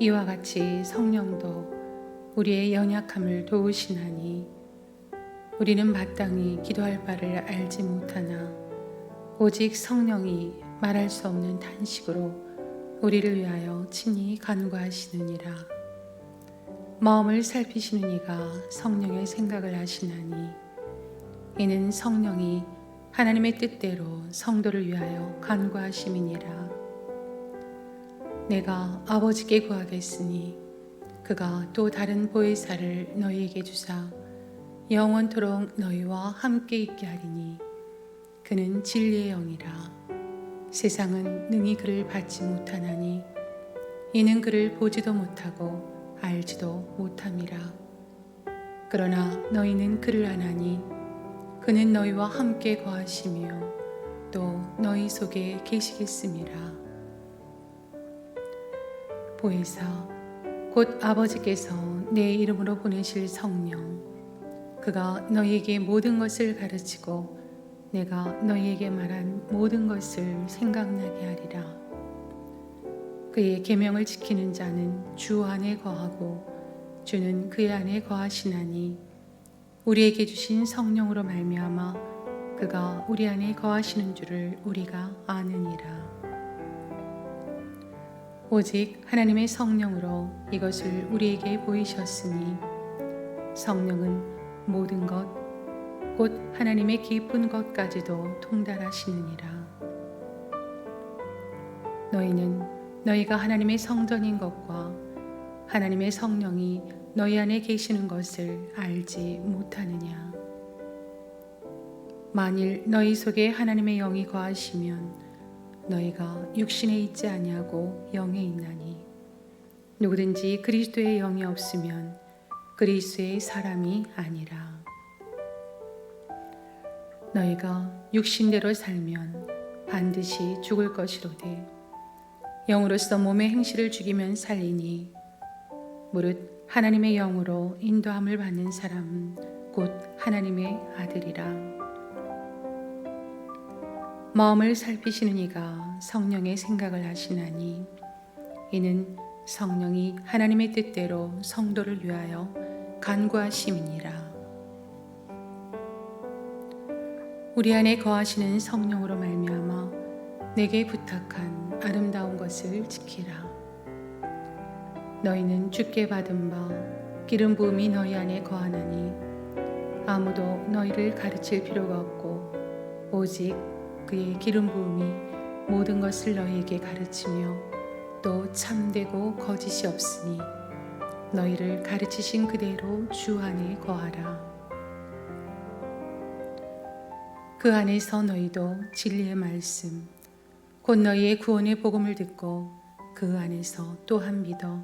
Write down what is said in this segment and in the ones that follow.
이와 같이 성령도 우리의 연약함을 도우시나니 우리는 마땅히 기도할 바를 알지 못하나 오직 성령이 말할 수 없는 탄식으로 우리를 위하여 친히 간구하시느니라. 마음을 살피시는 이가 성령의 생각을 하시나니 이는 성령이 하나님의 뜻대로 성도를 위하여 간구하심이니라. 내가 아버지께 구하겠으니 그가 또 다른 보혜사를 너희에게 주사 영원토록 너희와 함께 있게 하리니 그는 진리의 영이라. 세상은 능히 그를 받지 못하나니 이는 그를 보지도 못하고 알지도 못함이라. 그러나 너희는 그를 아나니 그는 너희와 함께 거하시며 또 너희 속에 계시겠음이라. 보혜사 곧 아버지께서 내 이름으로 보내실 성령, 그가 너희에게 모든 것을 가르치고 내가 너희에게 말한 모든 것을 생각나게 하리라. 그의 계명을 지키는 자는 주 안에 거하고 주는 그의 안에 거하시나니 우리에게 주신 성령으로 말미암아 그가 우리 안에 거하시는 줄을 우리가 아느니라. 오직 하나님의 성령으로 이것을 우리에게 보이셨으니 성령은 모든 것 곧 하나님의 깊은 것까지도 통달하시느니라. 너희는 너희가 하나님의 성전인 것과 하나님의 성령이 너희 안에 계시는 것을 알지 못하느냐. 만일 너희 속에 하나님의 영이 거하시면 너희가 육신에 있지 아니하고 영에 있나니 누구든지 그리스도의 영이 없으면 그리스도의 사람이 아니라. 너희가 육신대로 살면 반드시 죽을 것이로되 영으로서 몸의 행실을 죽이면 살리니 무릇 하나님의 영으로 인도함을 받는 사람은 곧 하나님의 아들이라. 마음을 살피시는 이가 성령의 생각을 하시나니 이는 성령이 하나님의 뜻대로 성도를 위하여 간구하심이니라. 우리 안에 거하시는 성령으로 말미암아 내게 부탁한 아름다운 것을 지키라. 너희는 주께 받은 바 기름 부음이 너희 안에 거하나니 아무도 너희를 가르칠 필요가 없고 오직 그의 기름 부음이 모든 것을 너희에게 가르치며 또 참되고 거짓이 없으니 너희를 가르치신 그대로 주 안에 거하라. 그 안에서 너희도 진리의 말씀 곧 너희의 구원의 복음을 듣고 그 안에서 또한 믿어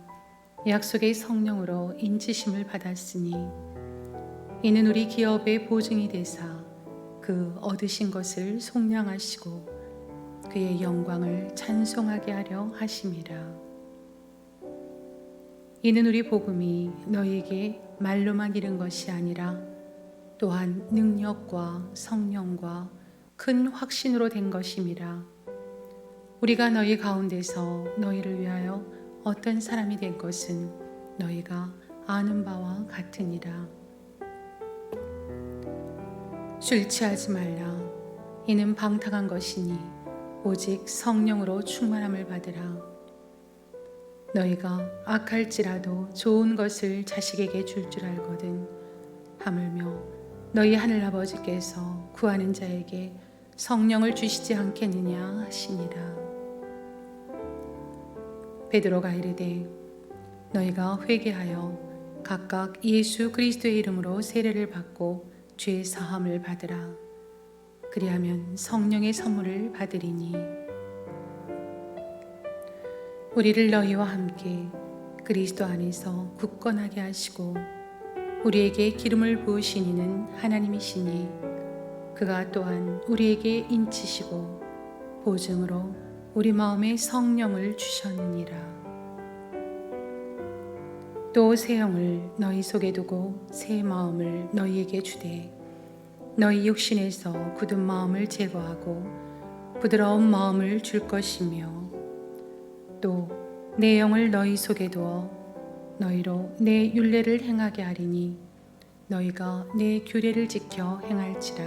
약속의 성령으로 인치심을 받았으니 이는 우리 기업의 보증이 되사 그 얻으신 것을 속량하시고 그의 영광을 찬송하게 하려 하심이라. 이는 우리 복음이 너희에게 말로만 이른 것이 아니라 또한 능력과 성령과 큰 확신으로 된 것임이라. 우리가 너희 가운데서 너희를 위하여 어떤 사람이 된 것은 너희가 아는 바와 같으니라. 술 취하지 말라. 이는 방탕한 것이니 오직 성령으로 충만함을 받으라. 너희가 악할지라도 좋은 것을 자식에게 줄 줄 알거든 하물며 너희 하늘아버지께서 구하는 자에게 성령을 주시지 않겠느냐 하시니라. 베드로가 이르되 너희가 회개하여 각각 예수 그리스도의 이름으로 세례를 받고 죄 사함을 받으라. 그리하면 성령의 선물을 받으리니 우리를 너희와 함께 그리스도 안에서 굳건하게 하시고 우리에게 기름을 부으신 이는 하나님이시니 그가 또한 우리에게 인치시고 보증으로 우리 마음에 성령을 주셨느니라. 또 새 영을 너희 속에 두고 새 마음을 너희에게 주되 너희 육신에서 굳은 마음을 제거하고 부드러운 마음을 줄 것이며 또 내 영을 너희 속에 두어 너희로 내 율례를 행하게 하리니 너희가 내 규례를 지켜 행할지라.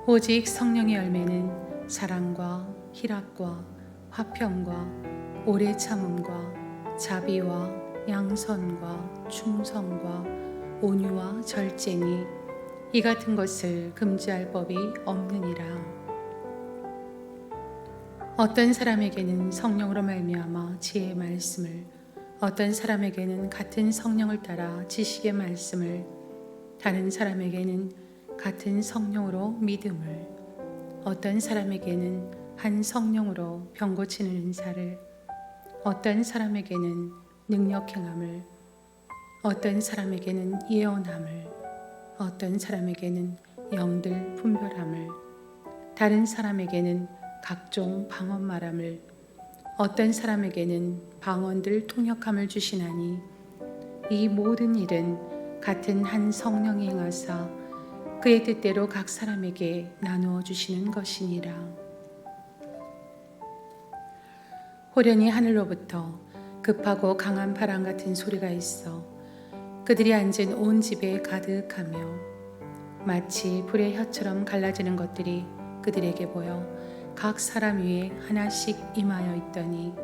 오직 성령의 열매는 사랑과 희락과 화평과 오래 참음과 자비와 양선과 충성과 온유와 절제니 이 같은 것을 금지할 법이 없느니라. 어떤 사람에게는 성령으로 말미암아 지혜의 말씀을, 어떤 사람에게는 같은 성령을 따라 지식의 말씀을, 다른 사람에게는 같은 성령으로 믿음을, 어떤 사람에게는 한 성령으로 병 고치는 은사를, 어떤 사람에게는 능력 행함을, 어떤 사람에게는 예언함을, 어떤 사람에게는 영들 분별함을, 다른 사람에게는 각종 방언 말함을, 어떤 사람에게는 방언들 통역함을 주시나니 이 모든 일은 같은 한 성령이 행하사 그의 뜻대로 각 사람에게 나누어 주시는 것이니라. 호련히 하늘로부터 급하고 강한 바람 같은 소리가 있어 그들이 앉은 온 집에 가득하며 마치 불의 혀처럼 갈라지는 것들이 그들에게 보여 각 사람 위에 하나씩 임하여 있더니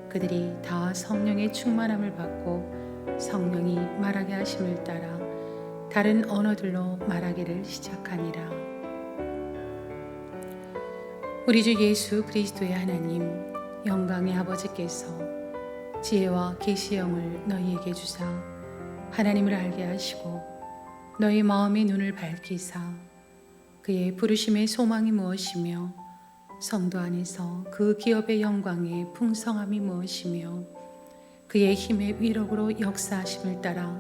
그들이 다 성령의 충만함을 받고 성령이 말하게 하심을 따라 다른 언어들로 말하기를 시작하니라. 우리 주 예수 그리스도의 하나님 영광의 아버지께서 지혜와 계시의 영을 너희에게 주사 하나님을 알게 하시고 너희 마음의 눈을 밝히사 그의 부르심의 소망이 무엇이며 성도 안에서 그 기업의 영광의 풍성함이 무엇이며 그의 힘의 위력으로 역사하심을 따라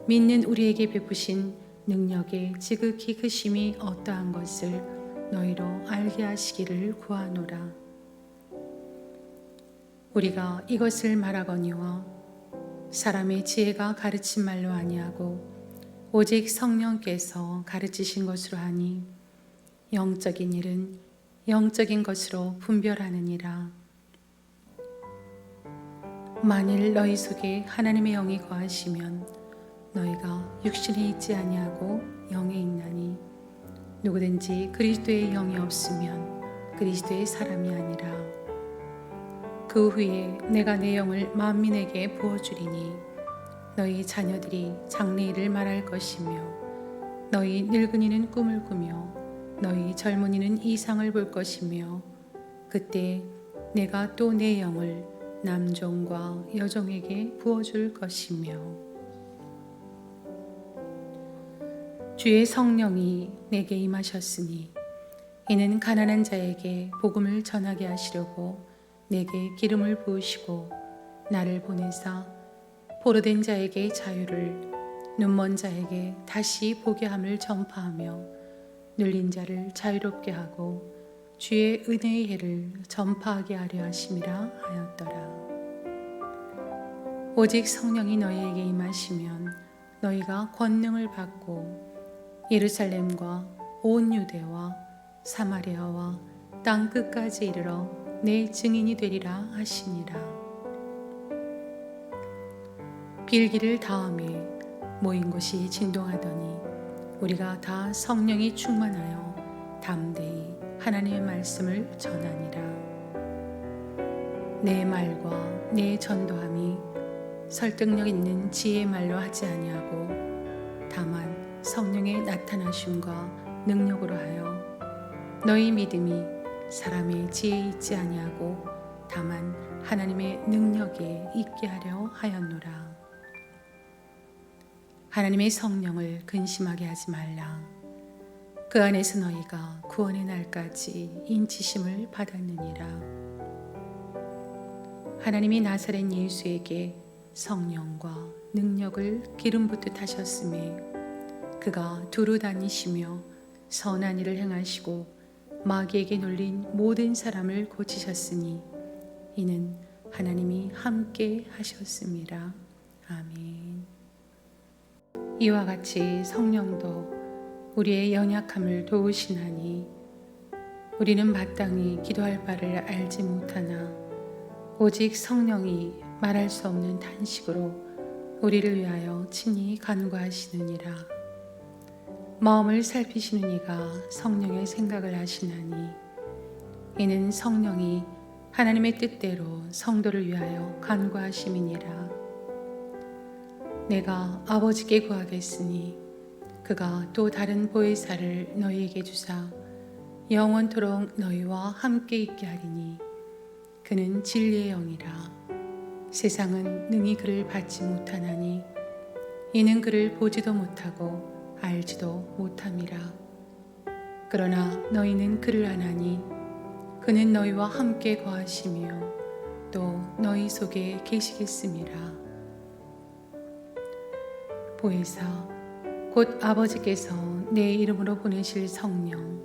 믿는 우리에게 베푸신 능력의 지극히 크심이 어떠한 것을 너희로 알게 하시기를 구하노라. 우리가 이것을 말하거니와 사람의 지혜가 가르친 말로 아니하고 오직 성령께서 가르치신 것으로 하니 영적인 일은 영적인 것으로 분별하느니라. 만일 너희 속에 하나님의 영이 거하시면 너희가 육신에 있지 아니하고 영에 있나니 누구든지 그리스도의 영이 없으면 그리스도의 사람이 아니라. 그 후에 내가 내 영을 만민에게 부어주리니 너희 자녀들이 장래일을 말할 것이며 너희 늙은이는 꿈을 꾸며 너희 젊은이는 이상을 볼 것이며 그때 내가 또 내 영을 남종과 여종에게 부어줄 것이며 주의 성령이 내게 임하셨으니 이는 가난한 자에게 복음을 전하게 하시려고 내게 기름을 부으시고 나를 보내사 포로된 자에게 자유를 눈먼 자에게 다시 보게 함을 전파하며 눌린 자를 자유롭게 하고 주의 은혜의 해를 전파하게 하려 하심이라 하였더라. 오직 성령이 너희에게 임하시면 너희가 권능을 받고 예루살렘과 온 유대와 사마리아와 땅 끝까지 이르러 내 증인이 되리라 하시니라. 빌기를 다음에 모인 곳이 진동하더니 우리가 다 성령이 충만하여 담대히 하나님의 말씀을 전하니라. 내 말과 내 전도함이 설득력 있는 지혜의 말로 하지 아니하고 다만 성령의 나타나심과 능력으로 하여 너희 믿음이 사람의 지혜에 있지 아니하고 다만 하나님의 능력에 있게 하려 하였노라. 하나님의 성령을 근심하게 하지 말라. 그 안에서 너희가 구원의 날까지 인치심을 받았느니라. 하나님이 나사렛 예수에게 성령과 능력을 기름 붓듯 하셨음에 그가 두루 다니시며 선한 일을 행하시고 마귀에게 눌린 모든 사람을 고치셨으니 이는 하나님이 함께 하셨습니다. 아멘. 이와 같이 성령도 우리의 연약함을 도우시나니 우리는 마땅히 기도할 바를 알지 못하나 오직 성령이 말할 수 없는 탄식으로 우리를 위하여 친히 간구하시느니라. 마음을 살피시는 이가 성령의 생각을 아시나니 이는 성령이 하나님의 뜻대로 성도를 위하여 간구하심이니라. 내가 아버지께 구하겠으니 그가 또 다른 보혜사를 너희에게 주사 영원토록 너희와 함께 있게 하리니 그는 진리의 영이라. 세상은 능히 그를 받지 못하나니 이는 그를 보지도 못하고 알지도 못함이라. 그러나 너희는 그를 아나니 그는 너희와 함께 거하시며 또 너희 속에 계시겠음이라. 보혜사 곧 아버지께서 내 이름으로 보내실 성령,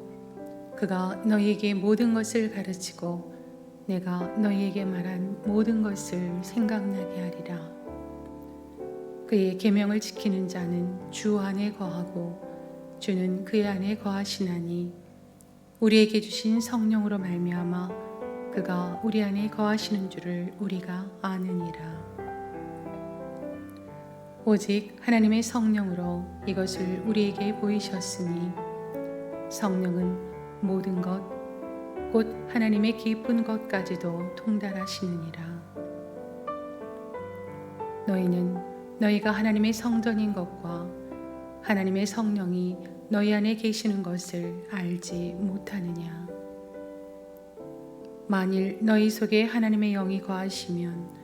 그가 너희에게 모든 것을 가르치고 내가 너희에게 말한 모든 것을 생각나게 하리라. 그의 계명을 지키는 자는 주 안에 거하고 주는 그의 안에 거하시나니 우리에게 주신 성령으로 말미암아 그가 우리 안에 거하시는 줄을 우리가 아느니라. 오직 하나님의 성령으로 이것을 우리에게 보이셨으니 성령은 모든 것 곧 하나님의 깊은 것까지도 통달하시느니라. 너희는 너희가 하나님의 성전인 것과 하나님의 성령이 너희 안에 계시는 것을 알지 못하느냐. 만일 너희 속에 하나님의 영이 거하시면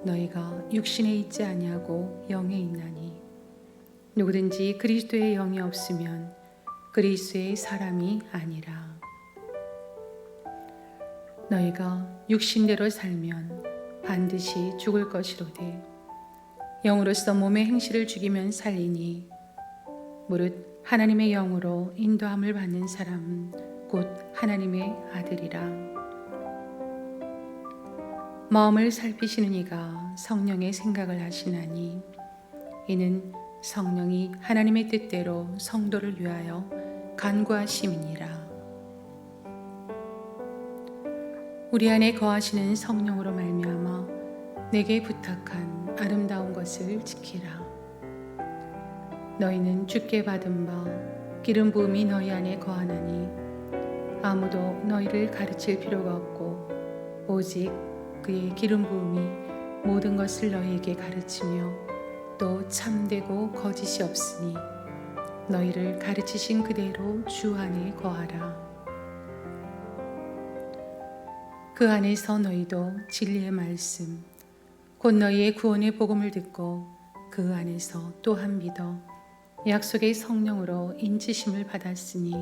너희가 육신에 있지 아니하고 영에 있나니 누구든지 그리스도의 영이 없으면 그리스도의 사람이 아니라. 너희가 육신대로 살면 반드시 죽을 것이로되 영으로서 몸의 행실을 죽이면 살리니 무릇 하나님의 영으로 인도함을 받는 사람은 곧 하나님의 아들이라. 마음을 살피시는 이가 성령의 생각을 하시나니 이는 성령이 하나님의 뜻대로 성도를 위하여 간구하심이니라. 우리 안에 거하시는 성령으로 말미암아 내게 부탁한 아름다운 것을 지키라. 너희는 주께 받은 바 기름 부음이 너희 안에 거하나니 아무도 너희를 가르칠 필요가 없고 오직 그의 기름 부음이 모든 것을 너희에게 가르치며 또 참되고 거짓이 없으니 너희를 가르치신 그대로 주 안에 거하라. 그 안에서 너희도 진리의 말씀 곧 너희의 구원의 복음을 듣고 그 안에서 또한 믿어 약속의 성령으로 인치심을 받았으니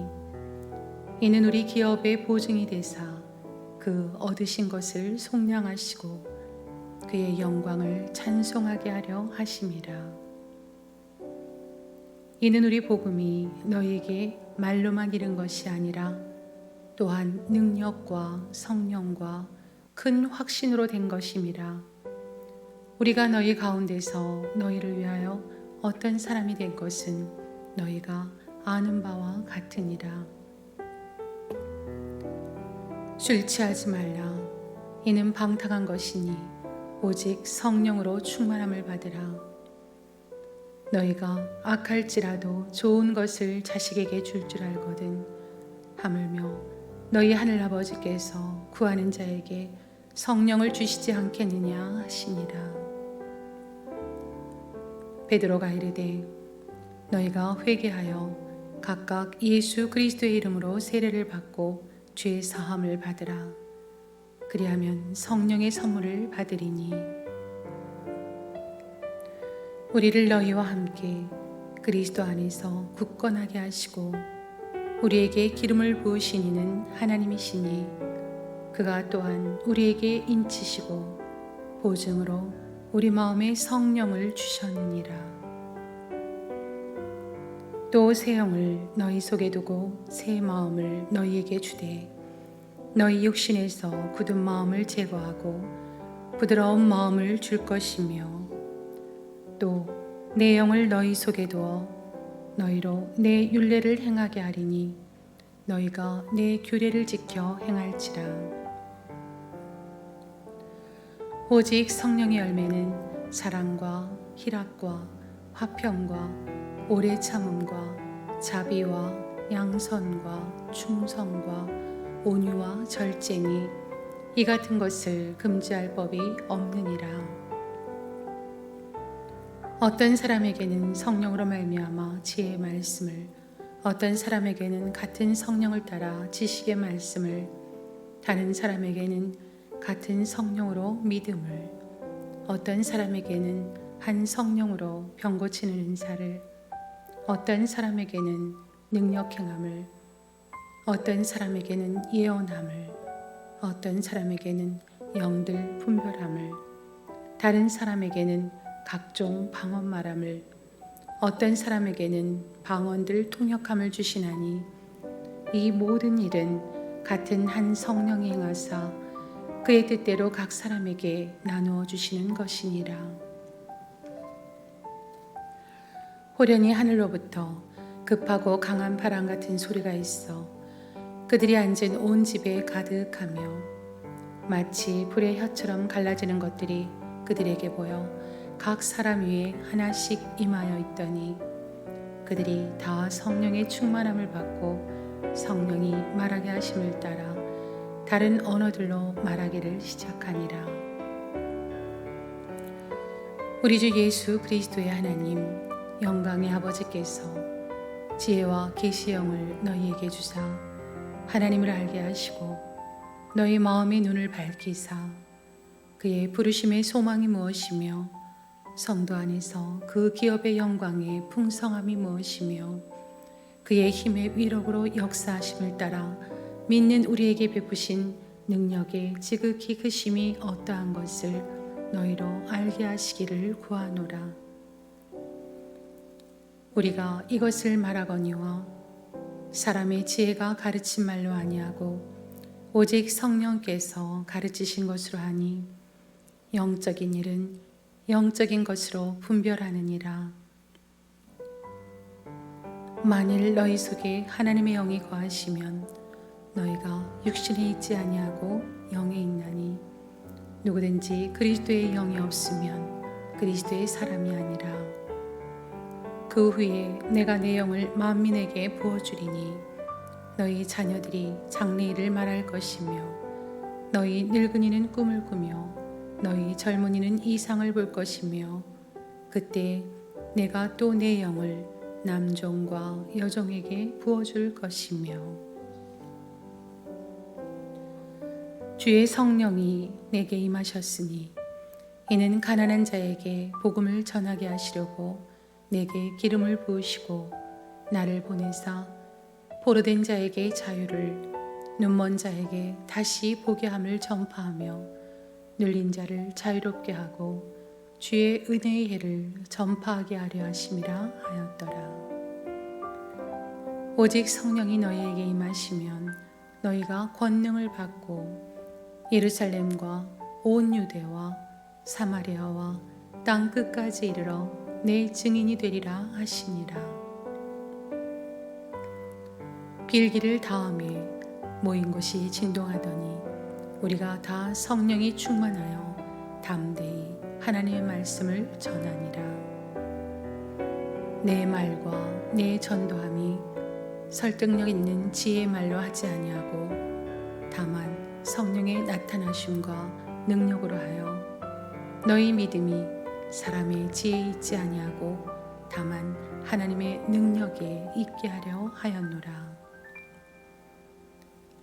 이는 우리 기업의 보증이 되사 그 얻으신 것을 속량하시고 그의 영광을 찬송하게 하려 하심이라. 이는 우리 복음이 너희에게 말로만 이른 것이 아니라 또한 능력과 성령과 큰 확신으로 된 것임이라. 우리가 너희 가운데서 너희를 위하여 어떤 사람이 된 것은 너희가 아는 바와 같으니라. 술 취하지 말라. 이는 방탕한 것이니 오직 성령으로 충만함을 받으라. 너희가 악할지라도 좋은 것을 자식에게 줄 줄 알거든 하물며 너희 하늘아버지께서 구하는 자에게 성령을 주시지 않겠느냐 하시니라. 베드로가 이르되 너희가 회개하여 각각 예수 그리스도의 이름으로 세례를 받고 죄 사함을 받으라. 그리하면 성령의 선물을 받으리니 우리를 너희와 함께 그리스도 안에서 굳건하게 하시고 우리에게 기름을 부으신 이는 하나님이시니 그가 또한 우리에게 인치시고 보증으로 우리 마음에 성령을 주셨느니라. 또 새 영을 너희 속에 두고 새 마음을 너희에게 주되 너희 육신에서 굳은 마음을 제거하고 부드러운 마음을 줄 것이며 또 내 영을 너희 속에 두어 너희로 내 율례를 행하게 하리니 너희가 내 규례를 지켜 행할지라. 오직 성령의 열매는 사랑과 희락과 화평과 오래 참음과 자비와 양선과 충성과 온유와 절제니 이 같은 것을 금지할 법이 없느니라. 어떤 사람에게는 성령으로 말미암아 지혜의 말씀을, 어떤 사람에게는 같은 성령을 따라 지식의 말씀을, 다른 사람에게는 같은 성령으로 믿음을, 어떤 사람에게는 한 성령으로 병 고치는 은사를, 어떤 사람에게는 능력 행함을, 어떤 사람에게는 예언함을, 어떤 사람에게는 영들 분별함을, 다른 사람에게는 각종 방언 말함을, 어떤 사람에게는 방언들 통역함을 주시나니 이 모든 일은 같은 한 성령이 행하사 그의 뜻대로 각 사람에게 나누어 주시는 것이니라. 호련히 하늘로부터 급하고 강한 바람 같은 소리가 있어 그들이 앉은 온 집에 가득하며 마치 불의 혀처럼 갈라지는 것들이 그들에게 보여 각 사람 위에 하나씩 임하여 있더니 그들이 다 성령의 충만함을 받고 성령이 말하게 하심을 따라 다른 언어들로 말하기를 시작하니라. 우리 주 예수 그리스도의 하나님 영광의 아버지께서 지혜와 계시의 영을 너희에게 주사 하나님을 알게 하시고 너희 마음의 눈을 밝히사 그의 부르심의 소망이 무엇이며 성도 안에서 그 기업의 영광의 풍성함이 무엇이며 그의 힘의 위력으로 역사하심을 따라 믿는 우리에게 베푸신 능력의 지극히 크심이 어떠한 것을 너희로 알게 하시기를 구하노라. 우리가 이것을 말하거니와 사람의 지혜가 가르친 말로 아니하고 오직 성령께서 가르치신 것으로 하니 영적인 일은 영적인 것으로 분별하느니라. 만일 너희 속에 하나님의 영이 거하시면 너희가 육신에 있지 아니하고 영에 있나니 누구든지 그리스도의 영이 없으면 그리스도의 사람이 아니라. 그 후에 내가 내 영을 만민에게 부어주리니 너희 자녀들이 장래일을 말할 것이며 너희 늙은이는 꿈을 꾸며 너희 젊은이는 이상을 볼 것이며 그때 내가 또 내 영을 남종과 여종에게 부어줄 것이며 주의 성령이 내게 임하셨으니 이는 가난한 자에게 복음을 전하게 하시려고 내게 기름을 부으시고 나를 보내사 포로된 자에게 자유를, 눈먼 자에게 다시 보게 함을 전파하며 눌린 자를 자유롭게 하고 주의 은혜의 해를 전파하게 하려 하심이라 하였더라. 오직 성령이 너희에게 임하시면 너희가 권능을 받고 예루살렘과 온 유대와 사마리아와 땅 끝까지 이르러 내 증인이 되리라 하시니라. 빌기를 다음에 모인 곳이 진동하더니 우리가 다 성령이 충만하여 담대히 하나님의 말씀을 전하니라. 내 말과 내 전도함이 설득력 있는 지혜의 말로 하지 아니하고 다만 성령의 나타나심과 능력으로 하여 너희 믿음이 사람의 지혜에 있지 아니하고 다만 하나님의 능력에 있게 하려 하였노라.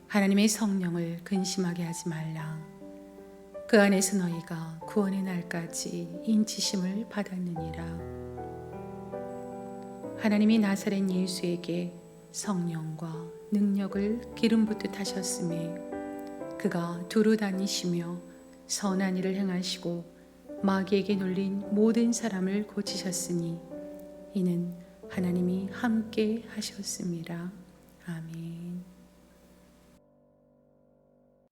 하나님의 성령을 근심하게 하지 말라. 그 안에서 너희가 구원의 날까지 인치심을 받았느니라. 하나님이 나사렛 예수에게 성령과 능력을 기름 붓듯 하셨음에 그가 두루 다니시며 선한 일을 행하시고 마귀에게 눌린 모든 사람을 고치셨으니 이는 하나님이 함께 하셨습니다. 아멘.